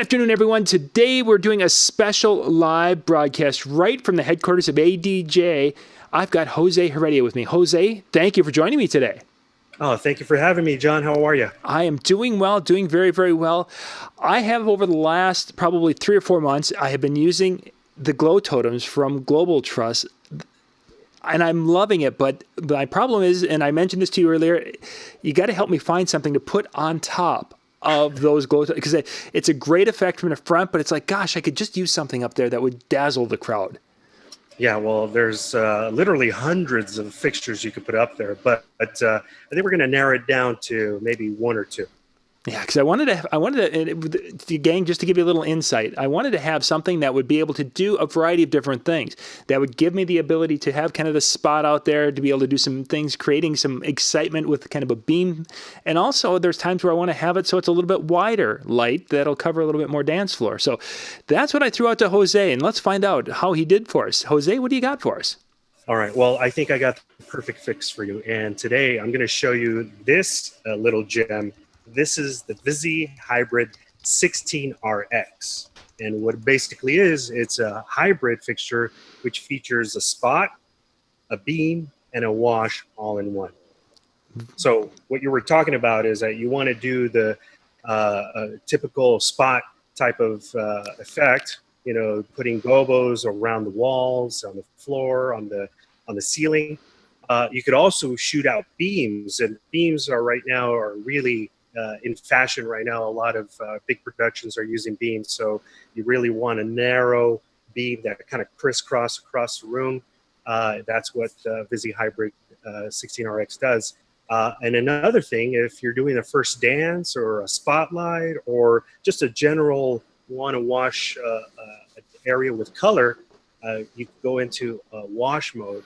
afternoon, everyone. Today we're doing a special live broadcast right from the headquarters of ADJ. I've got Jose Heredia with me. Jose, thank you for joining me today. Oh, thank you for having me, John. How are you? I am doing well, doing very, very well. I have over the last probably 3 or 4 months, I have been using the glow totems from Global Truss, and I'm loving it. But my problem is, and I mentioned this to you earlier, you got to help me find something to put on top of those glow, because it's a great effect from the front, but it's like, gosh, I could just use something up there that would dazzle the crowd. Yeah, well, there's literally hundreds of fixtures you could put up there, but I think we're going to narrow it down to maybe 1 or 2. Yeah, because I wanted to, gang, just to give you a little insight, I wanted to have something that would be able to do a variety of different things, that would give me the ability to have kind of the spot out there, to be able to do some things, creating some excitement with kind of a beam. And also there's times where I want to have it so it's a little bit wider light that'll cover a little bit more dance floor. So that's what I threw out to Jose, and let's find out how he did for us. Jose, what do you got for us? All right, well, I think I got the perfect fix for you. And today I'm going to show you this little gem. This is the Visi Hybrid 16RX. And what it basically is, it's a hybrid fixture which features a spot, a beam, and a wash all in one. So what you were talking about is that you want to do the typical spot type of effect, you know, putting gobos around the walls, on the floor, on the ceiling. You could also shoot out beams, and beams are really in fashion right now. A lot of big productions are using beams, so you really want a narrow beam that kind of crisscross across the room. That's what Visi Hybrid 16RX does. And another thing, if you're doing a first dance or a spotlight or just a general want to wash area with color, you can go into wash mode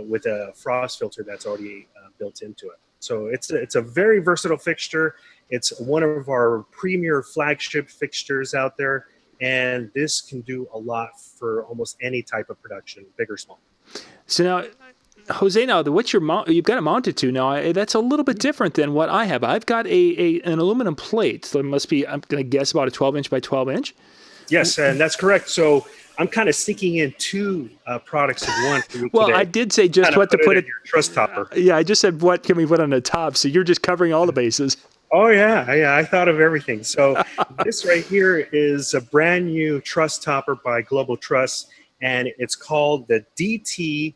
with a frost filter that's already built into it. So it's a very versatile fixture. It's one of our premier flagship fixtures out there, and this can do a lot for almost any type of production, big or small. So now, Jose, now what you've got it mounted to now, that's a little bit different than what I have. I've got an aluminum plate, so it must be, I'm going to guess, about a 12-inch by 12-inch. Yes, and that's correct. So I'm kind of sneaking in 2 products in one for you well, today. I did say just what to put in your truss topper. Yeah, I just said what can we put on the top, so you're just covering all the bases. Oh, yeah, I thought of everything. So this right here is a brand new truss topper by Global Truss, and it's called the DT-FXMT,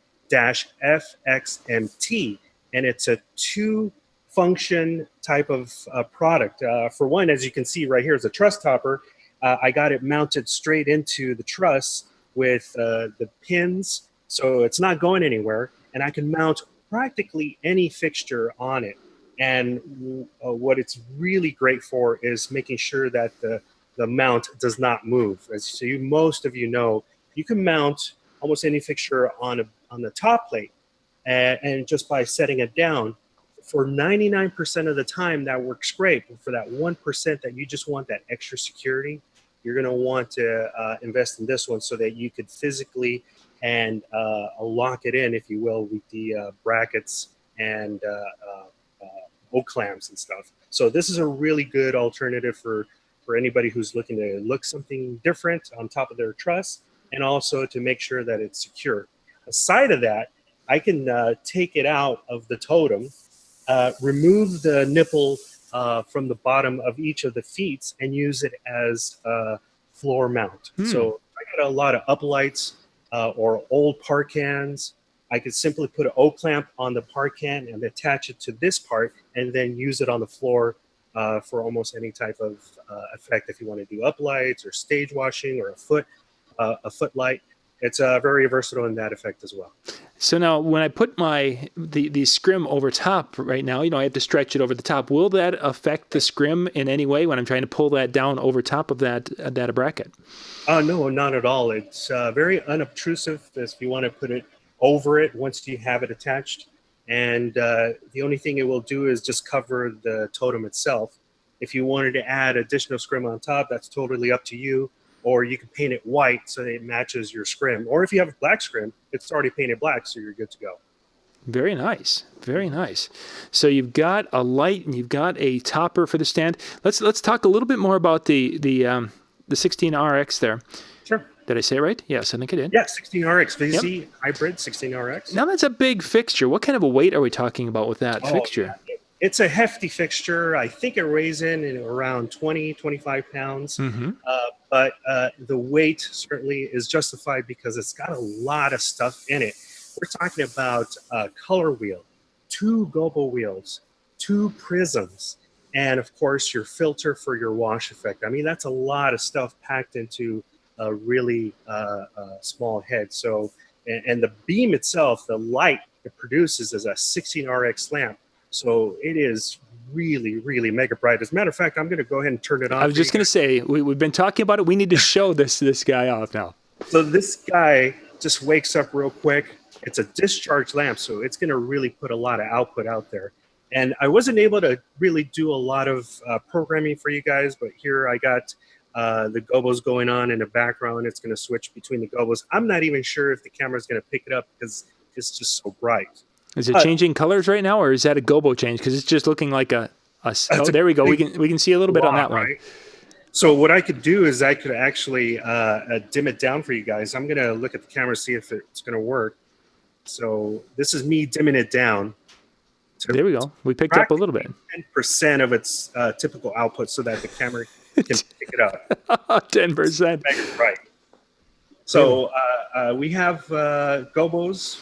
and it's a 2-function type of product. For one, as you can see right here, is a truss topper. I got it mounted straight into the truss with the pins, so it's not going anywhere, and I can mount practically any fixture on it. And what it's really great for is making sure that the mount does not move. As most of you know, you can mount almost any fixture on the top plate, and just by setting it down, for 99% of the time that works great. But for that 1% that you just want that extra security, you're going to want to invest in this one so that you could physically and lock it in, if you will, with the brackets and O-clamps and stuff. So this is a really good alternative for anybody who's looking to look something different on top of their truss, and also to make sure that it's secure. Aside of that, I can take it out of the totem, remove the nipple from the bottom of each of the feet, and use it as a floor mount. So I got a lot of uplights or old park cans. I could simply put an O-clamp on the park can and attach it to this part, and then use it on the floor for almost any type of effect. If you want to do uplights or stage washing or a footlight, it's very versatile in that effect as well. So now, when I put the scrim over top right now, I have to stretch it over the top. Will that affect the scrim in any way when I'm trying to pull that down over top of that bracket? No, not at all. It's very unobtrusive if you want to put it over it once you have it attached. And the only thing it will do is just cover the totem itself. If you wanted to add additional scrim on top, that's totally up to you. Or you can paint it white so that it matches your scrim. Or if you have a black scrim, it's already painted black, so you're good to go. Very nice. Very nice. So you've got a light and you've got a topper for the stand. Let's talk a little bit more about the the 16RX there. Sure. Did I say it right? Yes, I think I did. Yeah, 16RX, VZ hybrid 16RX. Now that's a big fixture. What kind of a weight are we talking about with that fixture? Yeah. It's a hefty fixture. I think it weighs in around 20, 25 pounds. But the weight certainly is justified because it's got a lot of stuff in it. We're talking about a color wheel, 2 gobo wheels, 2 prisms, and of course your filter for your wash effect. I mean, that's a lot of stuff packed into a really small head. So, and the beam itself, the light it produces is a 16RX lamp. So it is really, really mega bright. As a matter of fact, I'm going to go ahead and turn it on. I was just going to say, we've been talking about it. We need to show this guy off now. So this guy just wakes up real quick. It's a discharge lamp, so it's going to really put a lot of output out there. And I wasn't able to really do a lot of programming for you guys, but here I got the gobos going on in the background. It's going to switch between the gobos. I'm not even sure if the camera is going to pick it up because it's just so bright. Is it changing colors right now, or is that a gobo change? Because it's just looking like oh, there we go. We can see a little bit on that one. Right? So what I could do is I could actually dim it down for you guys. I'm going to look at the camera, see if it's going to work. So this is me dimming it down. There we go. We picked up a little bit. 10% of its typical output so that the camera can pick it up. 10%. Right. So we have gobos,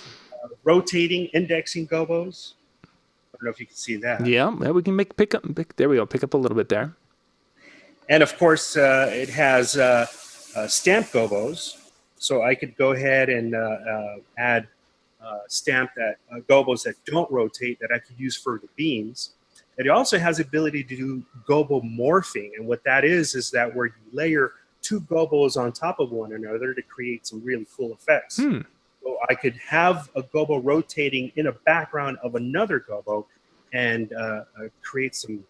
rotating, indexing gobos. I don't know if you can see that. Yeah, we can pick up. There we go. Pick up a little bit there. And of course, it has stamped gobos. So I could go ahead and add stamp that gobos that don't rotate that I could use for the beams. It also has the ability to do gobo morphing. And what that is that where you layer 2 gobos on top of one another to create some really cool effects. So I could have a gobo rotating in a background of another gobo and create some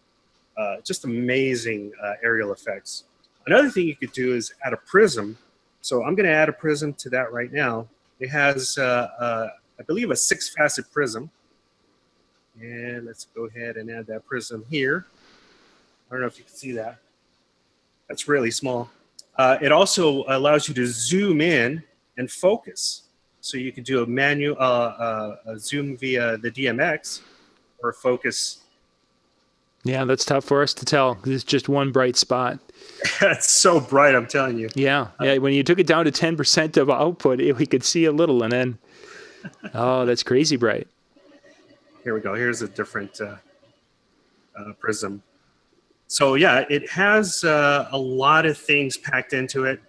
just amazing aerial effects. Another thing you could do is add a prism. So I'm going to add a prism to that right now. It has, I believe, a 6-facet prism. And let's go ahead and add that prism here. I don't know if you can see that. That's really small. It also allows you to zoom in and focus. So you can do a manual a zoom via the DMX or focus. Yeah, that's tough for us to tell. It's just one bright spot. It's so bright, I'm telling you. Yeah. When you took it down to 10% of output, we could see a little, and then, oh, that's crazy bright. Here we go. Here's a different prism. So yeah, it has a lot of things packed into it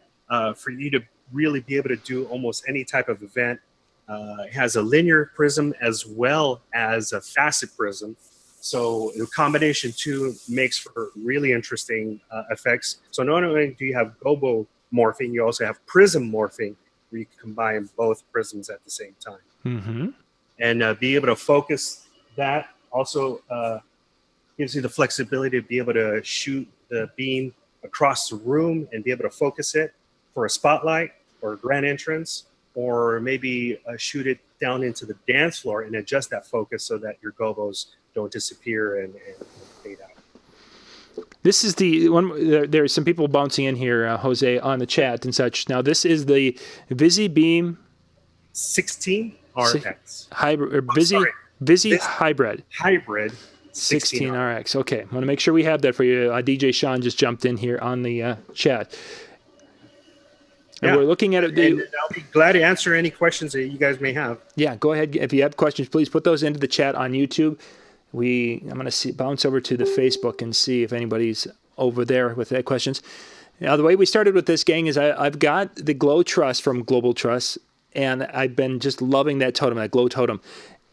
for you to really be able to do almost any type of event. It has a linear prism as well as a facet prism. So the combination 2 makes for really interesting effects. So not only do you have gobo morphing, you also have prism morphing, where you can combine both prisms at the same time. And be able to focus that also gives you the flexibility to be able to shoot the beam across the room and be able to focus it for a spotlight or a grand entrance, or maybe shoot it down into the dance floor and adjust that focus so that your gobos don't disappear and fade out. This is the one. There's some people bouncing in here, Jose, on the chat and such. Now, this is the Visi Beam 16RX hybrid, or Visi hybrid. Hybrid 16RX. Okay, I want to make sure we have that for you. DJ Sean just jumped in here on the chat. And we're looking at it. And I'll be glad to answer any questions that you guys may have. Yeah, go ahead. If you have questions, please put those into the chat on YouTube. I'm going to bounce over to the Facebook and see if anybody's over there with their questions. Now, the way we started with this, gang, is I've got the Glow Truss from Global Truss, and I've been just loving that totem, that Glow Totem.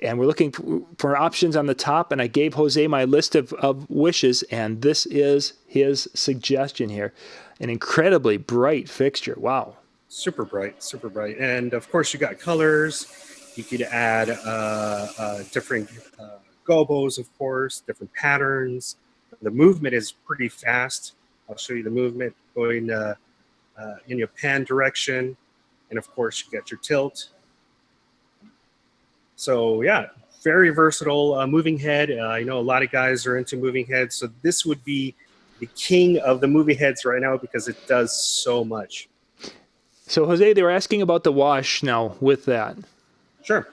And we're looking for options on the top, and I gave Jose my list of wishes, and this is his suggestion here. An incredibly bright fixture. Wow. Super bright, super bright. And of course, you got colors. You could add different gobos, of course, different patterns. The movement is pretty fast. I'll show you the movement going in your pan direction. And of course, you got your tilt. So yeah, very versatile moving head. I know a lot of guys are into moving heads. So this would be the king of the movie heads right now because it does so much. So, Jose, they were asking about the wash now with that. Sure.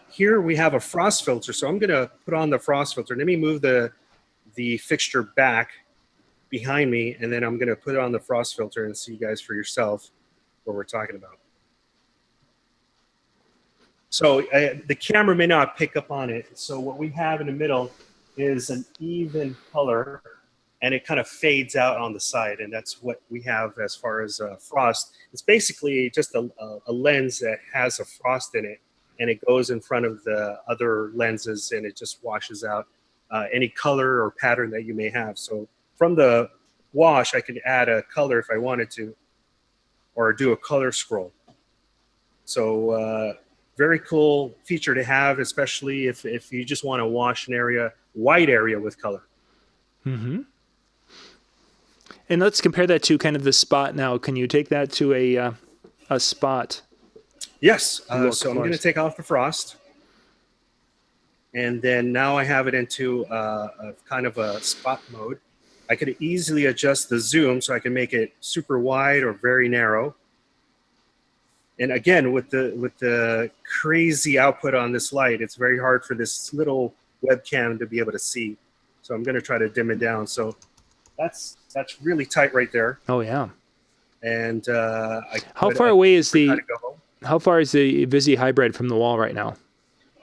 Here we have a frost filter. So I'm going to put on the frost filter. Let me move the fixture back behind me, and then I'm going to put on the frost filter and see you guys for yourself what we're talking about. So the camera may not pick up on it. So what we have in the middle is an even color, and it kind of fades out on the side, and that's what we have as far as frost. It's basically just a lens that has a frost in it, and it goes in front of the other lenses, and it just washes out any color or pattern that you may have. So from the wash, I can add a color if I wanted to, or do a color scroll. So very cool feature to have, especially if you just want to wash an area, white area with color. Mm-hmm. And let's compare that to kind of the spot now. Can you take that to a spot? Yes. So I'm going to take off the frost. And then now I have it into a kind of a spot mode. I could easily adjust the zoom so I can make it super wide or very narrow. And again, with the crazy output on this light, it's very hard for this little webcam to be able to see. So I'm going to try to dim it down. So that's really tight right there. Oh yeah. And how far away is the Visi hybrid from the wall right now?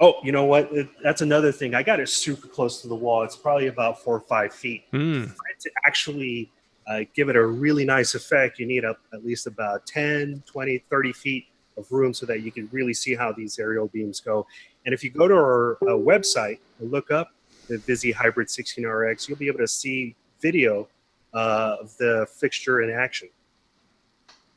Oh, you know what? That's another thing. I got it super close to the wall. It's probably about 4 or 5 feet. To actually give it a really nice effect, you need at least about 10, 20, 30 feet of room so that you can really see how these aerial beams go. And if you go to our website and look up the Visi Hybrid 16RX, you'll be able to see video of the fixture in action.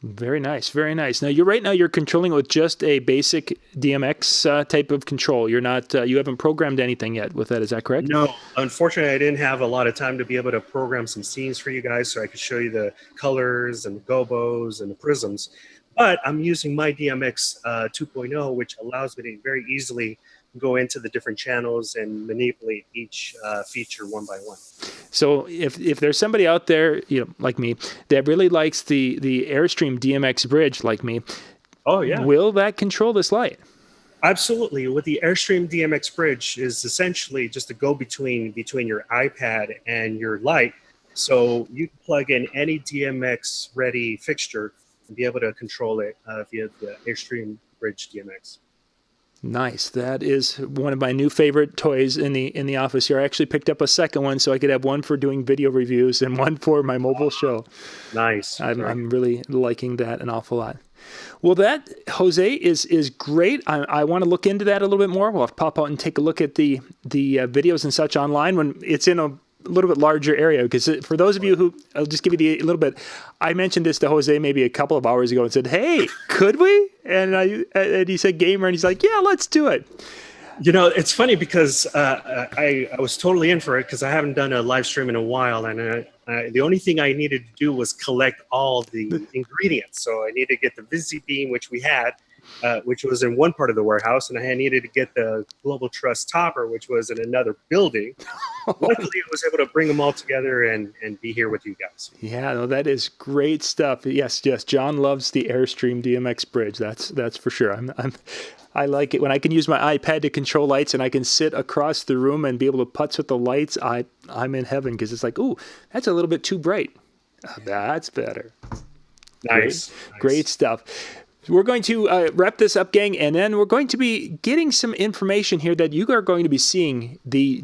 Very nice, very nice. Now you're controlling it with just a basic DMX type of control. You're not you haven't programmed anything yet with that. Is that correct? No, unfortunately, I didn't have a lot of time to be able to program some scenes for you guys, so I could show you the colors and the gobos and the prisms. But I'm using my DMX 2.0, which allows me to very easily go into the different channels and manipulate each feature one by one. So if there's somebody out there, like me, that really likes the Airstream DMX bridge, like me, oh yeah, will that control this light? Absolutely. With the Airstream DMX bridge is essentially just a go-between between your iPad and your light. So you can plug in any DMX ready fixture and be able to control it via the Airstream bridge DMX. Nice. That is one of my new favorite toys in the office here. I actually picked up a second one so I could have one for doing video reviews and one for my mobile show. Nice. I'm really liking that an awful lot. Well, that, Jose, is great. I want to look into that a little bit more. We'll have to pop out and take a look at the videos and such online when it's in a little bit larger area, because for those of you who, I'll just give you a little bit, I mentioned this to Jose maybe a couple of hours ago and said, hey, could we? And he said gamer, and he's like, yeah, let's do it. You know, it's funny because I was totally in for it because I haven't done a live stream in a while, and the only thing I needed to do was collect all the ingredients. So I needed to get the Visi beam, which we had, which was in one part of the warehouse, and I needed to get the Global Truss topper, which was in another building. Luckily, I was able to bring them all together and be here with you guys. Yeah, no, that is great stuff. Yes, John loves the Airstream DMX bridge. That's for sure. I like it when I can use my iPad to control lights and I can sit across the room and be able to putz with the lights. I'm in heaven because it's like, ooh, that's a little bit too bright. That's better. Nice. Great stuff. We're going to wrap this up, gang, and then we're going to be getting some information here that you are going to be seeing the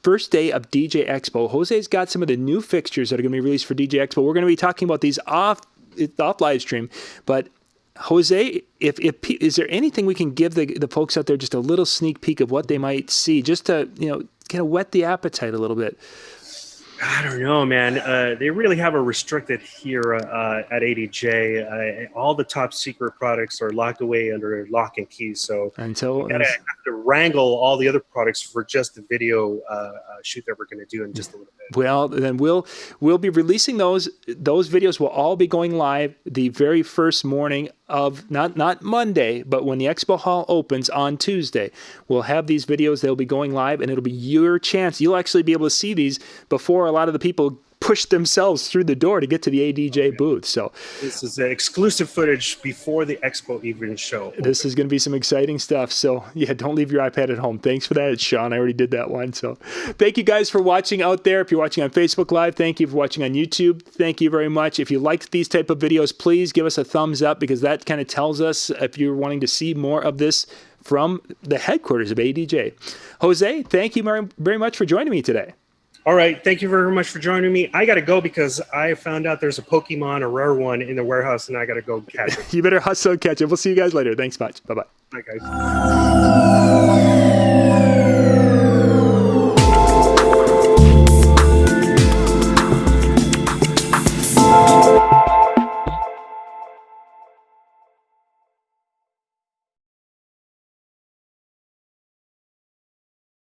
first day of DJ Expo. Jose's got some of the new fixtures that are going to be released for DJ Expo. We're going to be talking about these off live stream, but Jose, is there anything we can give the folks out there just a little sneak peek of what they might see, just to kind of whet the appetite a little bit? I don't know, man. They really have a restricted here at ADJ. All the top secret products are locked away under lock and key. So until have to wrangle all the other products for just the video shoot that we're going to do in just a little bit. Well, then we'll be releasing those. Those videos will all be going live the very first morning of not Monday, but when the expo hall opens on Tuesday. We'll have these videos. They'll be going live, and it'll be your chance. You'll actually be able to see these before a lot of the people pushed themselves through the door to get to the ADJ booth. So this is exclusive footage before the expo even show. This is going to be some exciting stuff. So yeah, don't leave your iPad at home. Thanks for that, Sean. I already did that one. So thank you guys for watching out there. If you're watching on Facebook Live, thank you for watching on YouTube. Thank you very much. If you liked these type of videos, please give us a thumbs up, because that kind of tells us if you're wanting to see more of this from the headquarters of ADJ. Jose, thank you very, very much for joining me today. All right. Thank you very much for joining me. I got to go because I found out there's a Pokemon, a rare one, in the warehouse, and I got to go catch it. You better hustle and catch it. We'll see you guys later. Thanks much. Bye-bye. Bye, guys.